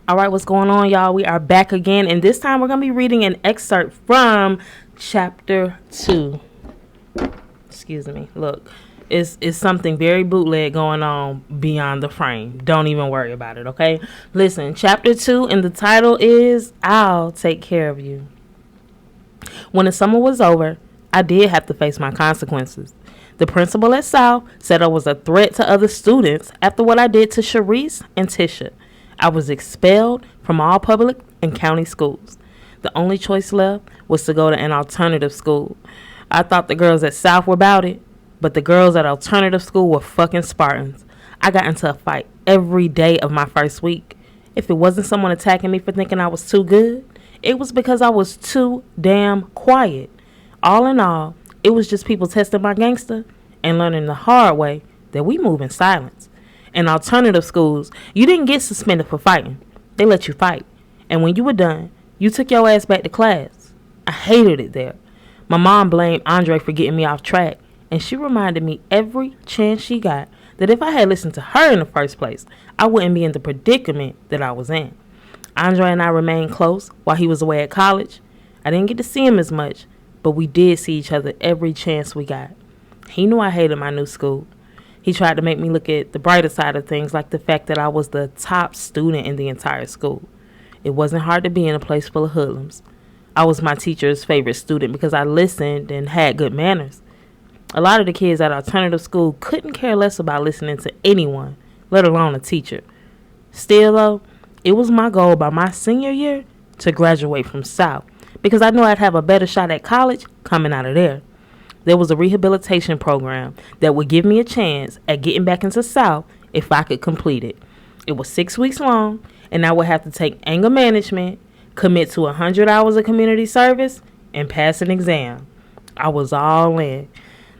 All right, what's going on, y'all? We are back again, and this time we're going to be reading an excerpt from chapter 2. Excuse me. Look, it's something very bootleg going on beyond the frame. Don't even worry about it, okay? Listen, chapter 2, and the title is I'll Take Care of You. When the summer was over, I did have to face my consequences. The principal at South said I was a threat to other students after what I did to Sharice and Tisha. I was expelled from all public and county schools. The only choice left was to go to an alternative school. I thought the girls at South were about it, but the girls at alternative school were fucking Spartans. I got into a fight every day of my first week. If it wasn't someone attacking me for thinking I was too good, it was because I was too damn quiet. All in all, it was just people testing my gangster and learning the hard way that we move in silence. In alternative schools, you didn't get suspended for fighting. They let you fight. And when you were done, you took your ass back to class. I hated it there. My mom blamed Andre for getting me off track, and she reminded me every chance she got that if I had listened to her in the first place, I wouldn't be in the predicament that I was in. Andre and I remained close while he was away at college. I didn't get to see him as much, but we did see each other every chance we got. He knew I hated my new school. He tried to make me look at the brighter side of things, like the fact that I was the top student in the entire school. It wasn't hard to be in a place full of hoodlums. I was my teacher's favorite student because I listened and had good manners. A lot of the kids at alternative school couldn't care less about listening to anyone, let alone a teacher. Still, though, it was my goal by my senior year to graduate from South because I knew I'd have a better shot at college coming out of there. There was a rehabilitation program that would give me a chance at getting back into South if I could complete it. It was 6 weeks long, and I would have to take anger management, commit to 100 hours of community service, and pass an exam. I was all in.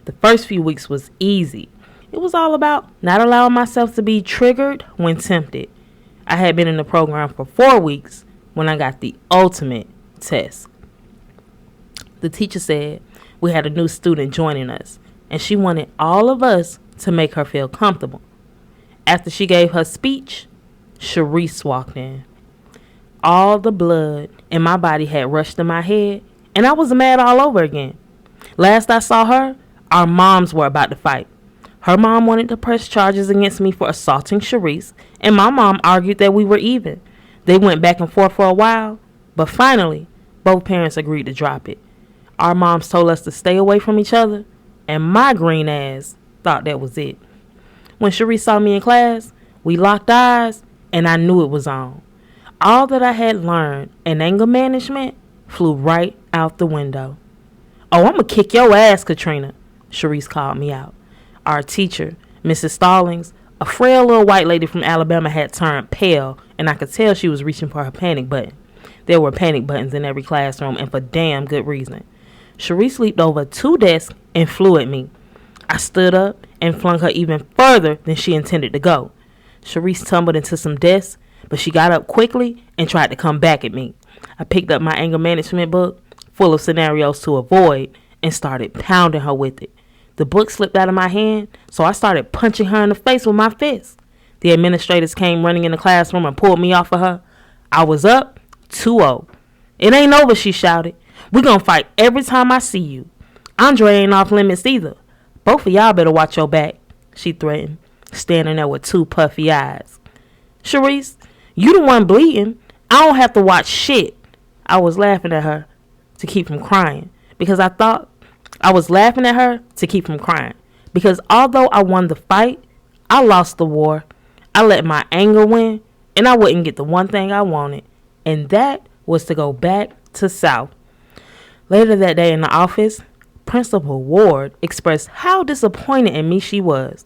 The first few weeks was easy. It was all about not allowing myself to be triggered when tempted. I had been in the program for 4 weeks when I got the ultimate test. The teacher said we had a new student joining us, and she wanted all of us to make her feel comfortable. After she gave her speech, Sharice walked in. All the blood in my body had rushed to my head, and I was mad all over again. Last I saw her, our moms were about to fight. Her mom wanted to press charges against me for assaulting Sharice, and my mom argued that we were even. They went back and forth for a while, but finally, both parents agreed to drop it. Our moms told us to stay away from each other, and my green ass thought that was it. When Sharice saw me in class, we locked eyes, and I knew it was on. All that I had learned in anger management flew right out the window. "Oh, I'm going to kick your ass, Katrina," Sharice called me out. Our teacher, Mrs. Stallings, a frail little white lady from Alabama, had turned pale, and I could tell she was reaching for her panic button. There were panic buttons in every classroom, and for damn good reason. Sharice leaped over 2 desks and flew at me. I stood up and flung her even further than she intended to go. Sharice tumbled into some desks, but she got up quickly and tried to come back at me. I picked up my anger management book, full of scenarios to avoid, and started pounding her with it. The book slipped out of my hand, so I started punching her in the face with my fist. The administrators came running in the classroom and pulled me off of her. I was up 2-0. "It ain't over," she shouted. "We gonna fight every time I see you. Andre ain't off limits either. Both of y'all better watch your back," she threatened, standing there with 2 puffy eyes. "Sharice, you the one bleeding. I don't have to watch shit." I was laughing at her to keep from crying because because although I won the fight, I lost the war. I let my anger win, and I wouldn't get the one thing I wanted, and that was to go back to South. Later that day in the office, Principal Ward expressed how disappointed in me she was.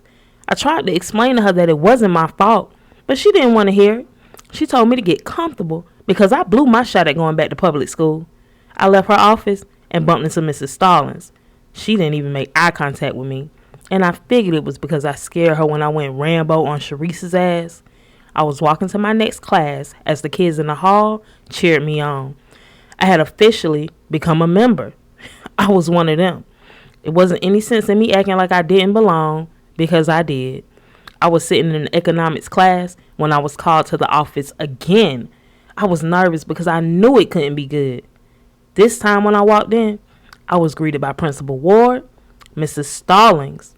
I tried to explain to her that it wasn't my fault, but she didn't want to hear it. She told me to get comfortable because I blew my shot at going back to public school. I left her office and bumped into Mrs. Stallings. She didn't even make eye contact with me, and I figured it was because I scared her when I went Rambo on Sharice's ass. I was walking to my next class as the kids in the hall cheered me on. I had officially become a member. I was one of them. It wasn't any sense in me acting like I didn't belong because I did. I was sitting in an economics class when I was called to the office again. I was nervous because I knew it couldn't be good. This time when I walked in, I was greeted by Principal Ward, Mrs. Stallings,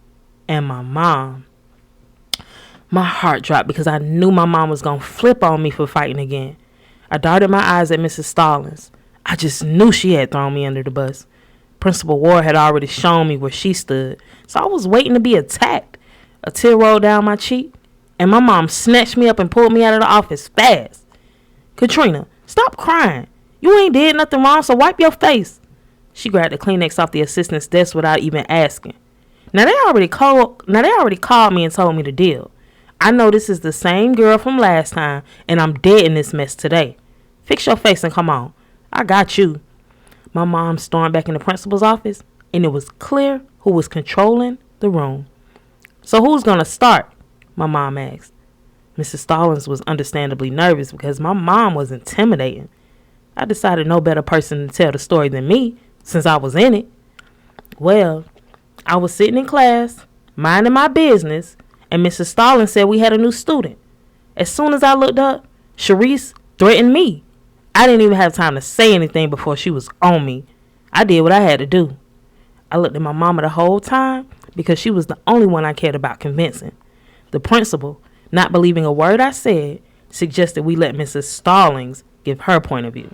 and my mom. My heart dropped because I knew my mom was going to flip on me for fighting again. I darted my eyes at Mrs. Stallings. I just knew she had thrown me under the bus. Principal Ward had already shown me where she stood, so I was waiting to be attacked. A tear rolled down my cheek, and my mom snatched me up and pulled me out of the office fast. Katrina, stop crying. You ain't did nothing wrong, so wipe your face. She grabbed the Kleenex off the assistant's desk without even asking. Now they already called me and told me the deal. I know this is the same girl from last time, and I'm dead in this mess today. Fix your face and come on. I got you. My mom stormed back in the principal's office, and it was clear who was controlling the room. So who's going to start? My mom asked. Mrs. Stallings was understandably nervous because my mom was intimidating. I decided no better person to tell the story than me, since I was in it. Well, I was sitting in class, minding my business, and Mrs. Stallings said we had a new student. As soon as I looked up, Sharice threatened me. I didn't even have time to say anything before she was on me. I did what I had to do. I looked at my mama the whole time because she was the only one I cared about convincing. The principal, not believing a word I said, suggested we let Mrs. Stallings give her point of view.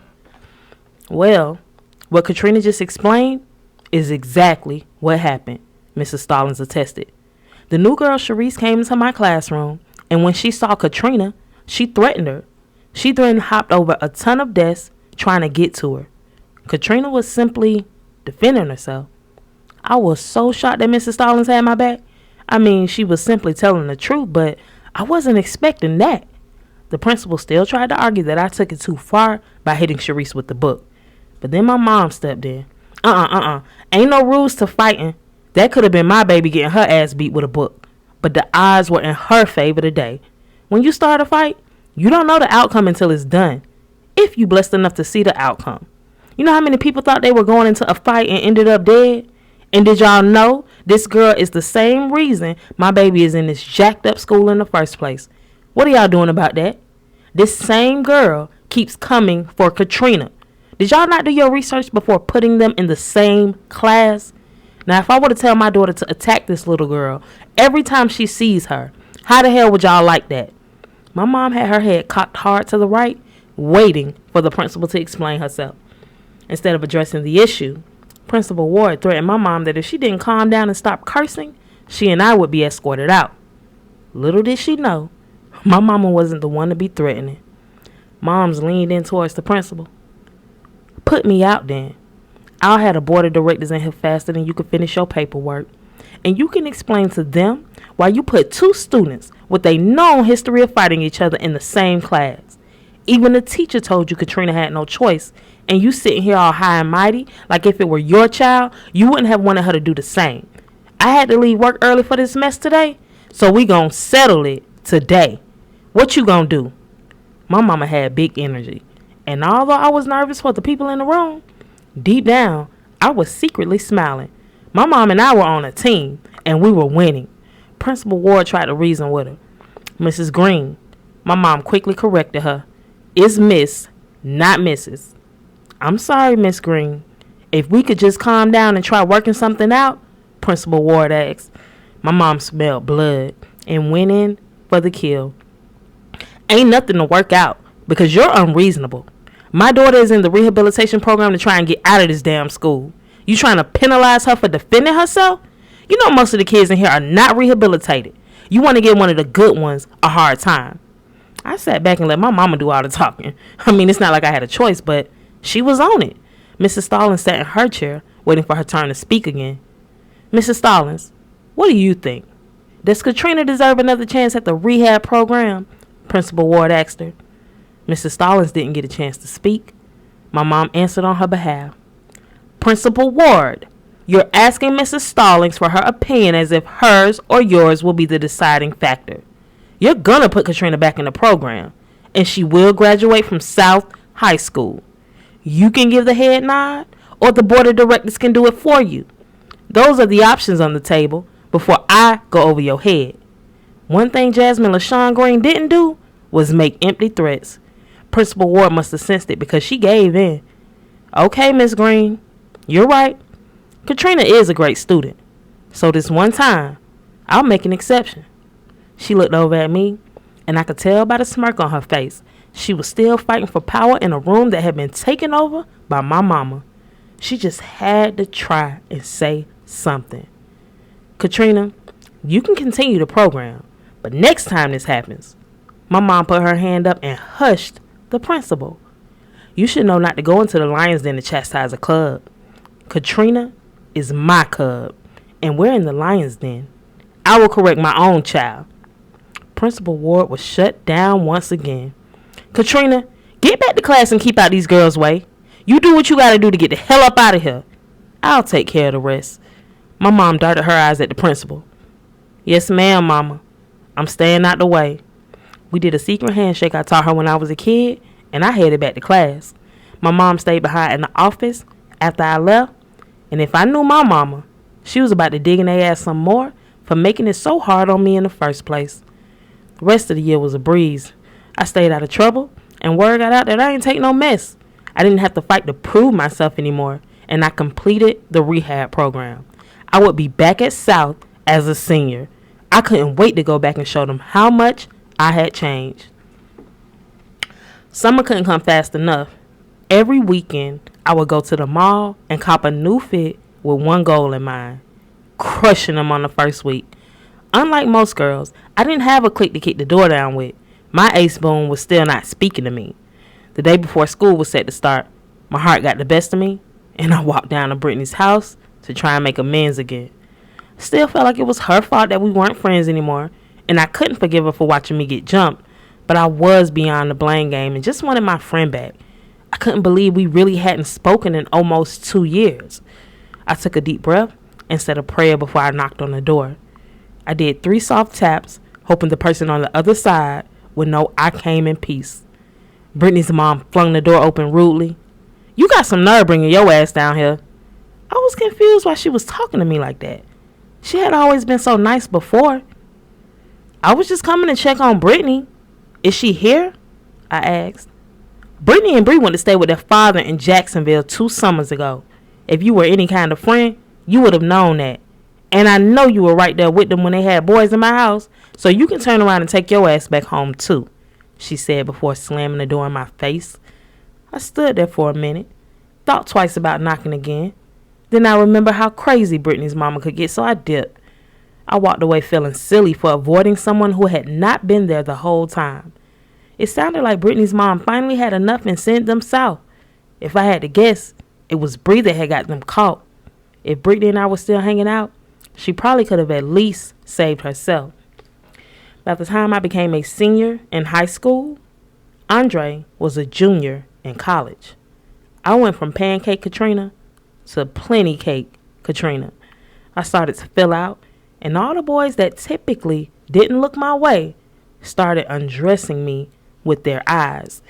Well, what Katrina just explained is exactly what happened, Mrs. Stallings attested. The new girl, Sharice, came into my classroom, and when she saw Katrina, she threatened her. She then hopped over a ton of desks trying to get to her. Katrina was simply defending herself. I was so shocked that Mrs. Stallings had my back. I mean, she was simply telling the truth, but I wasn't expecting that. The principal still tried to argue that I took it too far by hitting Sharice with the book. But then my mom stepped in. Ain't no rules to fighting. That could have been my baby getting her ass beat with a book. But the odds were in her favor today. When you start a fight, you don't know the outcome until it's done. If you blessed enough to see the outcome. You know how many people thought they were going into a fight and ended up dead? And did y'all know this girl is the same reason my baby is in this jacked up school in the first place? What are y'all doing about that? This same girl keeps coming for Katrina. Did y'all not do your research before putting them in the same class? Now, if I were to tell my daughter to attack this little girl every time she sees her, how the hell would y'all like that? My mom had her head cocked hard to the right, waiting for the principal to explain herself. Instead of addressing the issue, Principal Ward threatened my mom that if she didn't calm down and stop cursing, she and I would be escorted out. Little did she know, my mama wasn't the one to be threatening. Moms leaned in towards the principal. Put me out then. I'll have the board of directors in here faster than you can finish your paperwork. And you can explain to them why you put two students with a known history of fighting each other in the same class. Even the teacher told you Katrina had no choice, and you sitting here all high and mighty like if it were your child, you wouldn't have wanted her to do the same. I had to leave work early for this mess today, so we gonna settle it today. What you gonna do? My mama had big energy, and although I was nervous for the people in the room, deep down, I was secretly smiling. My mom and I were on a team, and we were winning. Principal Ward tried to reason with her. Mrs. Green, my mom quickly corrected her. It's Miss, not Mrs. I'm sorry, Miss Green. If we could just calm down and try working something out, Principal Ward asked. My mom smelled blood and went in for the kill. Ain't nothing to work out because you're unreasonable. My daughter is in the rehabilitation program to try and get out of this damn school. You trying to penalize her for defending herself? You know most of the kids in here are not rehabilitated. You want to give one of the good ones a hard time. I sat back and let my mama do all the talking. I mean, it's not like I had a choice, but she was on it. Mrs. Stallings sat in her chair, waiting for her turn to speak again. Mrs. Stallings, what do you think? Does Katrina deserve another chance at the rehab program? Principal Ward asked her. Mrs. Stallings didn't get a chance to speak. My mom answered on her behalf. Principal Ward, you're asking Mrs. Stallings for her opinion as if hers or yours will be the deciding factor. You're gonna put Katrina back in the program, and she will graduate from South High School. You can give the head nod, or the board of directors can do it for you. Those are the options on the table before I go over your head. One thing Jasmine LaShawn Green didn't do was make empty threats. Principal Ward must have sensed it because she gave in. Okay, Miss Green, you're right. Katrina is a great student. So this one time, I'll make an exception. She looked over at me, and I could tell by the smirk on her face she was still fighting for power in a room that had been taken over by my mama. She just had to try and say something. Katrina, you can continue the program, but next time this happens, my mom put her hand up and hushed the principal. You should know not to go into the lion's den to chastise a cub. Katrina is my cub, and we're in the lion's den. I will correct my own child. Principal Ward was shut down once again. Katrina, get back to class and keep out these girls' way. You do what you gotta do to get the hell up out of here. I'll take care of the rest. My mom darted her eyes at the principal. Yes, ma'am, Mama. I'm staying out the way. We did a secret handshake I taught her when I was a kid, and I headed back to class. My mom stayed behind in the office after I left, and if I knew my mama, she was about to dig in their ass some more for making it so hard on me in the first place. The rest of the year was a breeze. I stayed out of trouble, and word got out that I ain't take no mess. I didn't have to fight to prove myself anymore, and I completed the rehab program. I would be back at South as a senior. I couldn't wait to go back and show them how much I had changed. Summer couldn't come fast enough. Every weekend, I would go to the mall and cop a new fit with one goal in mind: crushing them on the first week. Unlike most girls, I didn't have a clique to kick the door down with. My ace boon was still not speaking to me. The day before school was set to start, my heart got the best of me, and I walked down to Brittany's house to try and make amends again. Still felt like it was her fault that we weren't friends anymore, and I couldn't forgive her for watching me get jumped, but I was beyond the blame game and just wanted my friend back. I couldn't believe we really hadn't spoken in almost 2 years. I took a deep breath and said a prayer before I knocked on the door. I did 3 soft taps, hoping the person on the other side would know I came in peace. Brittany's mom flung the door open rudely. You got some nerve bringing your ass down here. I was confused why she was talking to me like that. She had always been so nice before. I was just coming to check on Brittany. Is she here? I asked. Brittany and Bree went to stay with their father in Jacksonville 2 summers ago. If you were any kind of friend, you would have known that. And I know you were right there with them when they had boys in my house, so you can turn around and take your ass back home too, she said before slamming the door in my face. I stood there for a minute, thought twice about knocking again. Then I remembered how crazy Brittany's mama could get, so I dipped. I walked away feeling silly for avoiding someone who had not been there the whole time. It sounded like Brittany's mom finally had enough and sent them south. If I had to guess, it was Bree that had got them caught. If Brittany and I were still hanging out, she probably could have at least saved herself. By the time I became a senior in high school, Andre was a junior in college. I went from Pancake Katrina to Plenty Cake Katrina. I started to fill out, and all the boys that typically didn't look my way started undressing me with their eyes.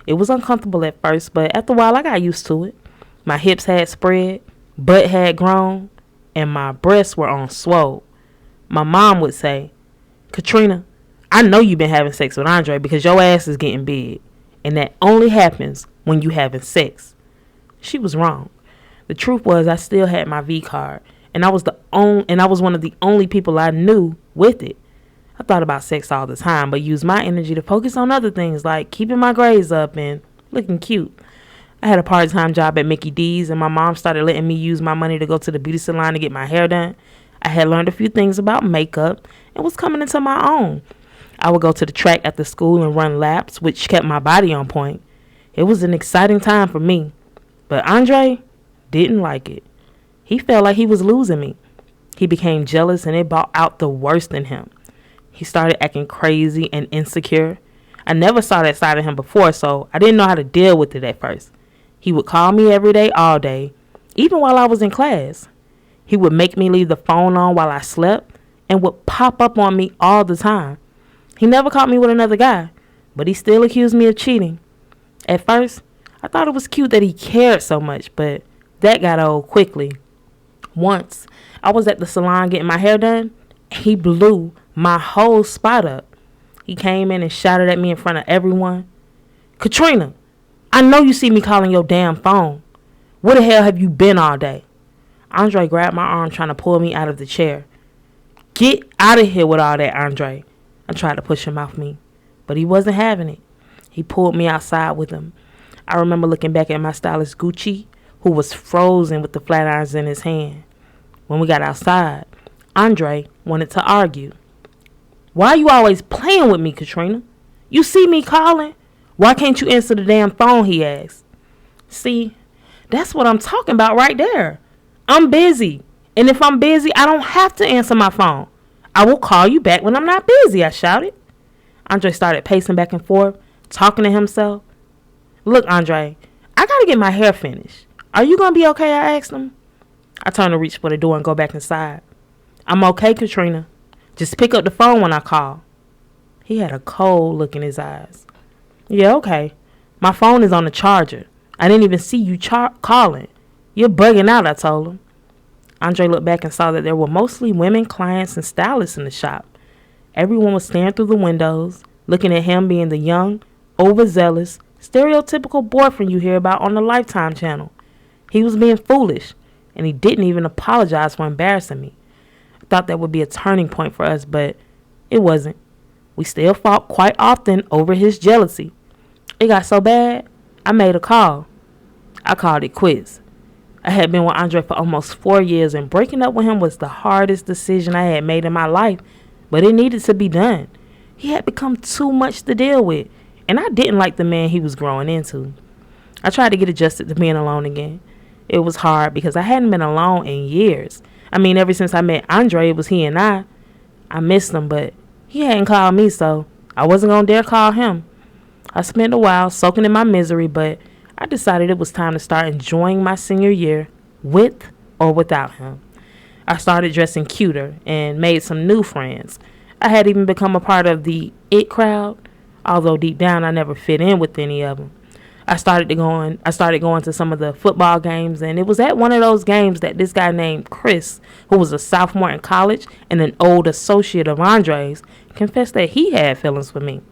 It was uncomfortable at first, but after a while I got used to it. My hips had spread, butt had grown, and my breasts were on swoll. My mom would say, Katrina, I know you've been having sex with Andre because your ass is getting big, and that only happens when you having sex. She was wrong. The truth was I still had my V card, and I was one of the only people I knew with it. I thought about sex all the time, but used my energy to focus on other things like keeping my grades up and looking cute. I had a part-time job at Mickey D's, and my mom started letting me use my money to go to the beauty salon to get my hair done. I had learned a few things about makeup and was coming into my own. I would go to the track after school and run laps, which kept my body on point. It was an exciting time for me, but Andre didn't like it. He felt like he was losing me. He became jealous, and it brought out the worst in him. He started acting crazy and insecure. I never saw that side of him before, so I didn't know how to deal with it at first. He would call me every day, all day, even while I was in class. He would make me leave the phone on while I slept and would pop up on me all the time. He never caught me with another guy, but he still accused me of cheating. At first, I thought it was cute that he cared so much, but that got old quickly. Once, I was at the salon getting my hair done, and he blew my whole spot up. He came in and shouted at me in front of everyone. Katrina, I know you see me calling your damn phone. Where the hell have you been all day? Andre grabbed my arm trying to pull me out of the chair. Get out of here with all that, Andre. I tried to push him off me, but he wasn't having it. He pulled me outside with him. I remember looking back at my stylist Gucci, who was frozen with the flat irons in his hand. When we got outside, Andre wanted to argue. Why are you always playing with me, Katrina? You see me calling? Why can't you answer the damn phone, he asked. See, that's what I'm talking about right there. I'm busy. And if I'm busy, I don't have to answer my phone. I will call you back when I'm not busy, I shouted. Andre started pacing back and forth, talking to himself. Look, Andre, I gotta get my hair finished. Are you gonna be okay, I asked him. I turned to reach for the door and go back inside. I'm okay, Katrina. Just pick up the phone when I call. He had a cold look in his eyes. Yeah, okay. My phone is on the charger. I didn't even see you calling. You're bugging out, I told him. Andre looked back and saw that there were mostly women clients and stylists in the shop. Everyone was staring through the windows, looking at him being the young, overzealous, stereotypical boyfriend you hear about on the Lifetime channel. He was being foolish, and he didn't even apologize for embarrassing me. I thought that would be a turning point for us, but it wasn't. We still fought quite often over his jealousy. It got so bad, I made a call. I called it quits. I had been with Andre for almost 4 years, and breaking up with him was the hardest decision I had made in my life, but it needed to be done. He had become too much to deal with, and I didn't like the man he was growing into. I tried to get adjusted to being alone again. It was hard because I hadn't been alone in years. I mean, ever since I met Andre, it was he and I. I missed him, but he hadn't called me, so I wasn't going to dare call him. I spent a while soaking in my misery, but I decided it was time to start enjoying my senior year with or without him. I started dressing cuter and made some new friends. I had even become a part of the it crowd, although deep down I never fit in with any of them. I started going to some of the football games, and it was at one of those games that this guy named Chris, who was a sophomore in college and an old associate of Andre's, confessed that he had feelings for me.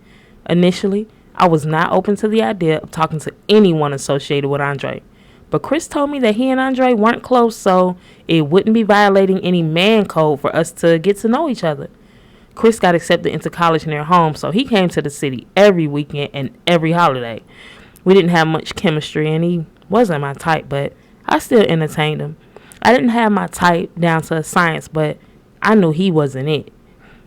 Initially, I was not open to the idea of talking to anyone associated with Andre, but Chris told me that he and Andre weren't close, so it wouldn't be violating any man code for us to get to know each other. Chris got accepted into college near home, so he came to the city every weekend and every holiday. We didn't have much chemistry, and he wasn't my type, but I still entertained him. I didn't have my type down to a science, but I knew he wasn't it.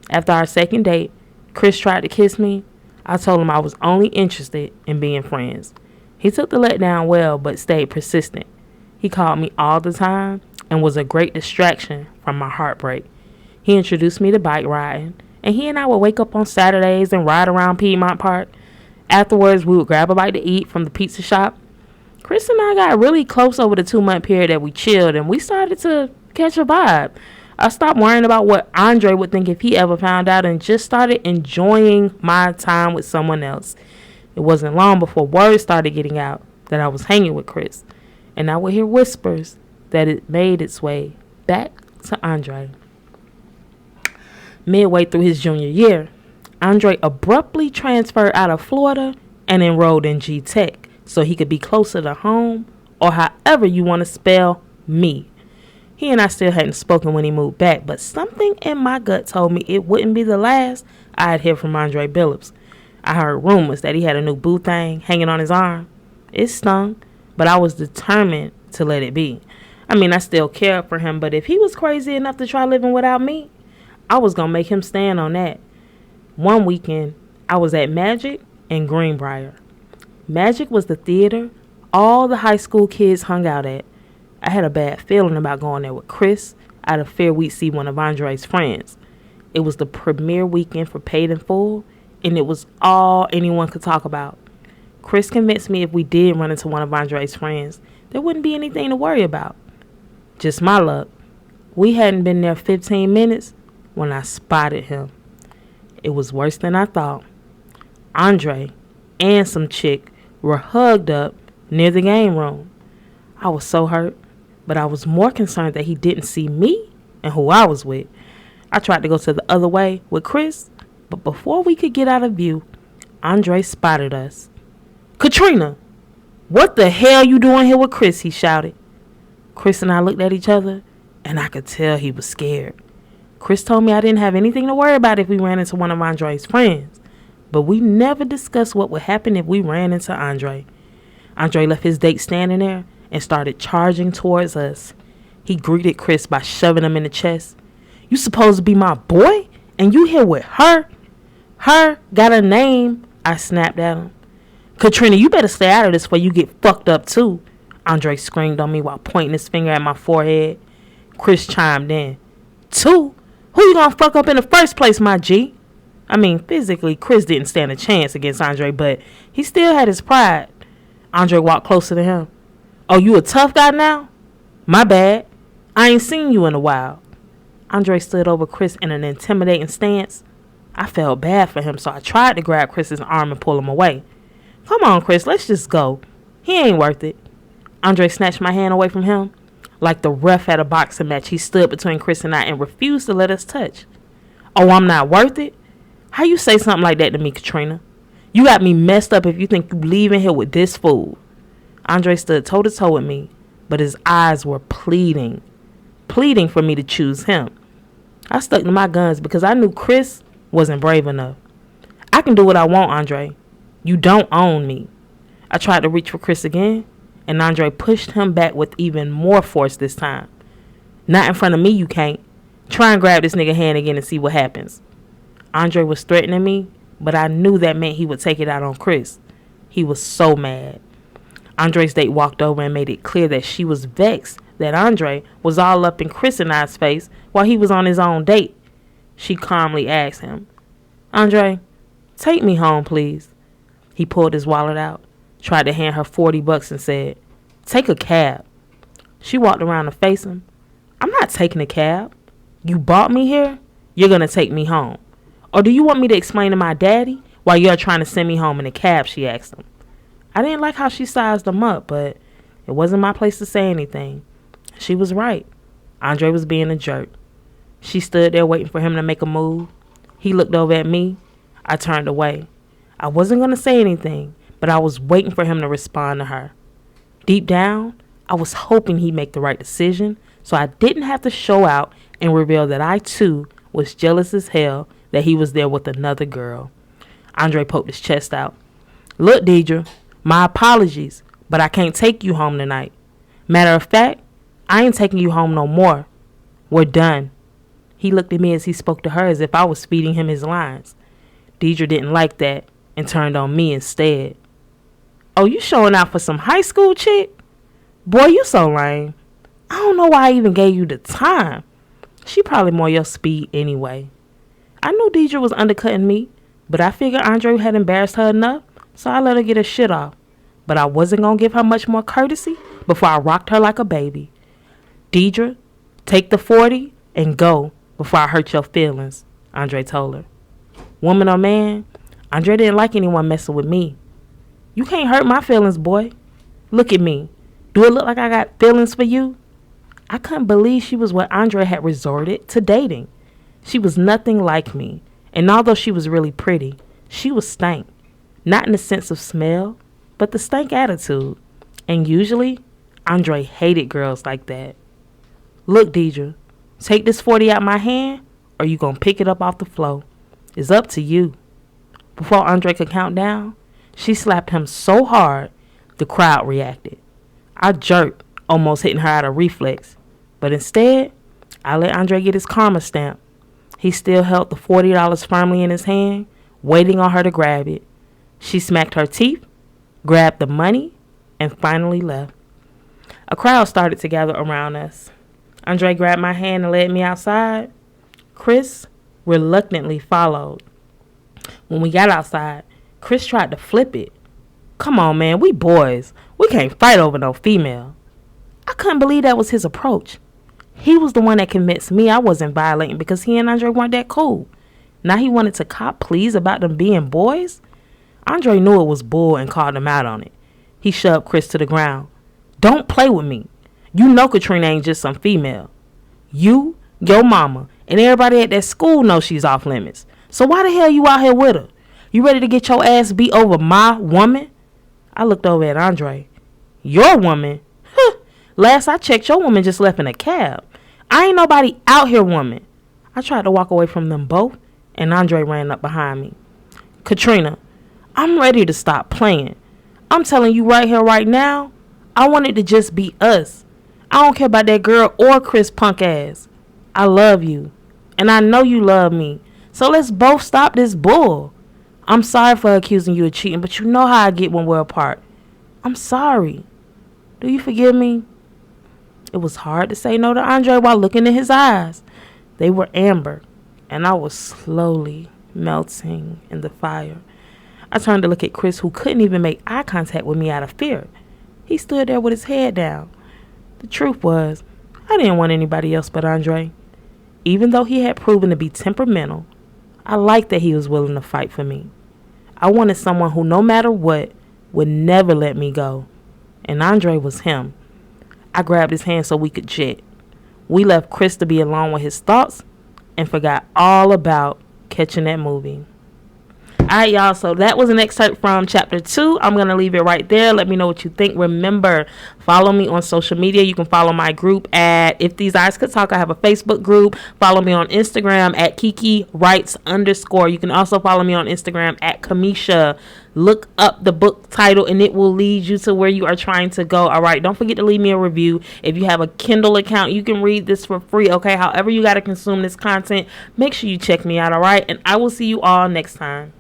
After our second date, Chris tried to kiss me. I told him I was only interested in being friends. He took the letdown well, but stayed persistent. He called me all the time and was a great distraction from my heartbreak. He introduced me to bike riding, and he and I would wake up on Saturdays and ride around Piedmont Park. Afterwards, we would grab a bite to eat from the pizza shop. Chris and I got really close over the 2-month period that we chilled, and we started to catch a vibe. I stopped worrying about what Andre would think if he ever found out and just started enjoying my time with someone else. It wasn't long before word started getting out that I was hanging with Chris, and I would hear whispers that it made its way back to Andre. Midway through his junior year, Andre abruptly transferred out of Florida and enrolled in G-Tech so he could be closer to home, or however you want to spell me. He and I still hadn't spoken when he moved back, but something in my gut told me it wouldn't be the last I'd hear from Andre Billups. I heard rumors that he had a new boo thing hanging on his arm. It stung, but I was determined to let it be. I mean, I still cared for him, but if he was crazy enough to try living without me, I was going to make him stand on that. One weekend, I was at Magic in Greenbrier. Magic was the theater all the high school kids hung out at. I had a bad feeling about going there with Chris out of fear we'd see one of Andre's friends. It was the premiere weekend for Paid in Full, and it was all anyone could talk about. Chris convinced me if we did run into one of Andre's friends, there wouldn't be anything to worry about. Just my luck. We hadn't been there 15 minutes when I spotted him. It was worse than I thought. Andre and some chick were hugged up near the game room. I was so hurt, but I was more concerned that he didn't see me and who I was with. I tried to go to the other way with Chris, but before we could get out of view, Andre spotted us. "Katrina, what the hell you doing here with Chris?" he shouted. Chris and I looked at each other, and I could tell he was scared. Chris told me I didn't have anything to worry about if we ran into one of Andre's friends, but we never discussed what would happen if we ran into Andre. Andre left his date standing there and started charging towards us. He greeted Chris by shoving him in the chest. "You supposed to be my boy, and you here with her? Her got a name," I snapped at him. "Katrina, you better stay out of this before you get fucked up too," Andre screamed on me while pointing his finger at my forehead. Chris chimed in. "Two? Who you gonna fuck up in the first place, my G?" I mean, physically, Chris didn't stand a chance against Andre, but he still had his pride. Andre walked closer to him. "Oh, you a tough guy now? My bad. I ain't seen you in a while." Andre stood over Chris in an intimidating stance. I felt bad for him, so I tried to grab Chris's arm and pull him away. "Come on, Chris, let's just go. He ain't worth it." Andre snatched my hand away from him. Like the ref at a boxing match, he stood between Chris and I and refused to let us touch. "Oh, I'm not worth it? How you say something like that to me, Katrina? You got me messed up if you think you leaving here with this fool." Andre stood toe to toe with me, but his eyes were pleading for me to choose him. I stuck to my guns because I knew Chris wasn't brave enough. "I can do what I want, Andre. You don't own me." I tried to reach for Chris again, and Andre pushed him back with even more force this time. "Not in front of me, you can't. Try and grab this nigga hand again and see what happens." Andre was threatening me, but I knew that meant he would take it out on Chris. He was so mad. Andre's date walked over and made it clear that she was vexed that Andre was all up in Chris and I's face while he was on his own date. She calmly asked him, "Andre, take me home, please." He pulled his wallet out, tried to hand her $40 and said, "Take a cab." She walked around to face him. "I'm not taking a cab. You brought me here. You're going to take me home. Or do you want me to explain to my daddy why you're trying to send me home in a cab?" she asked him. I didn't like how she sized him up, but it wasn't my place to say anything. She was right. Andre was being a jerk. She stood there waiting for him to make a move. He looked over at me. I turned away. I wasn't going to say anything, but I was waiting for him to respond to her. Deep down, I was hoping he'd make the right decision, so I didn't have to show out and reveal that I, too, was jealous as hell that he was there with another girl. Andre poked his chest out. "Look, Deidre, my apologies, but I can't take you home tonight. Matter of fact, I ain't taking you home no more. We're done." He looked at me as he spoke to her as if I was feeding him his lines. Deidre didn't like that and turned on me instead. "Oh, you showing out for some high school chick? Boy, you so lame. I don't know why I even gave you the time. She probably more your speed anyway." I knew Deidre was undercutting me, but I figured Andre had embarrassed her enough, so I let her get her shit off. But I wasn't going to give her much more courtesy before I rocked her like a baby. "Deidre, take the 40 and go before I hurt your feelings," Andre told her. Woman or man, Andre didn't like anyone messing with me. "You can't hurt my feelings, boy. Look at me. Do it look like I got feelings for you?" I couldn't believe she was what Andre had resorted to dating. She was nothing like me, and although she was really pretty, she was stank. Not in the sense of smell, but the stank attitude. And usually, Andre hated girls like that. "Look, Deidre, take this 40 out my hand, or you gonna pick it up off the floor. It's up to you." Before Andre could count down, she slapped him so hard, the crowd reacted. I jerked, almost hitting her out of reflex. But instead, I let Andre get his karma stamp. He still held the $40 firmly in his hand, waiting on her to grab it. She smacked her teeth, grabbed the money, and finally left. A crowd started to gather around us. Andre grabbed my hand and led me outside. Chris reluctantly followed. When we got outside, Chris tried to flip it. "Come on, man, we boys. We can't fight over no female." I couldn't believe that was his approach. He was the one that convinced me I wasn't violating because he and Andre weren't that cool. Now he wanted to cop pleas about them being boys? Andre knew it was bull and called him out on it. He shoved Chris to the ground. "Don't play with me. You know Katrina ain't just some female. You, your mama, And everybody at that school knows she's off limits. So why the hell you out here with her? You ready to get your ass beat over my woman? I looked over at Andre. Your woman? Huh. Last I checked, your woman just left in a cab. I ain't nobody out here, woman. I tried to walk away from them both, and Andre ran up behind me. Katrina, I'm ready to stop playing. I'm telling you right here, right now, I want it to just be us. I don't care about that girl or Chris punk ass. I love you, and I know you love me. So let's both stop this bull. I'm sorry for accusing you of cheating, but you know how I get when we're apart. I'm sorry. Do you forgive me? It was hard to say no to Andre while looking in his eyes. They were amber, and I was slowly melting in the fire. I turned to look at Chris, who couldn't even make eye contact with me out of fear. He stood there with his head down. The truth was, I didn't want anybody else but Andre. Even though he had proven to be temperamental, I liked that he was willing to fight for me. I wanted someone who, no matter what, would never let me go. And Andre was him. I grabbed his hand so we could jet. We left Chris to be alone with his thoughts and forgot all about catching that movie. Alright, y'all, so that was an excerpt from chapter 2. I'm going to leave it right there. Let me know what you think. Remember, follow me on social media. You can follow my group at If These Eyes Could Talk. I have a Facebook group. Follow me on Instagram at KikiWrites_. You can also follow me on Instagram at Kamisha. Look up the book title and it will lead you to where you are trying to go. Alright, don't forget to leave me a review. If you have a Kindle account, you can read this for free. Okay, however you got to consume this content, make sure you check me out. Alright, and I will see you all next time.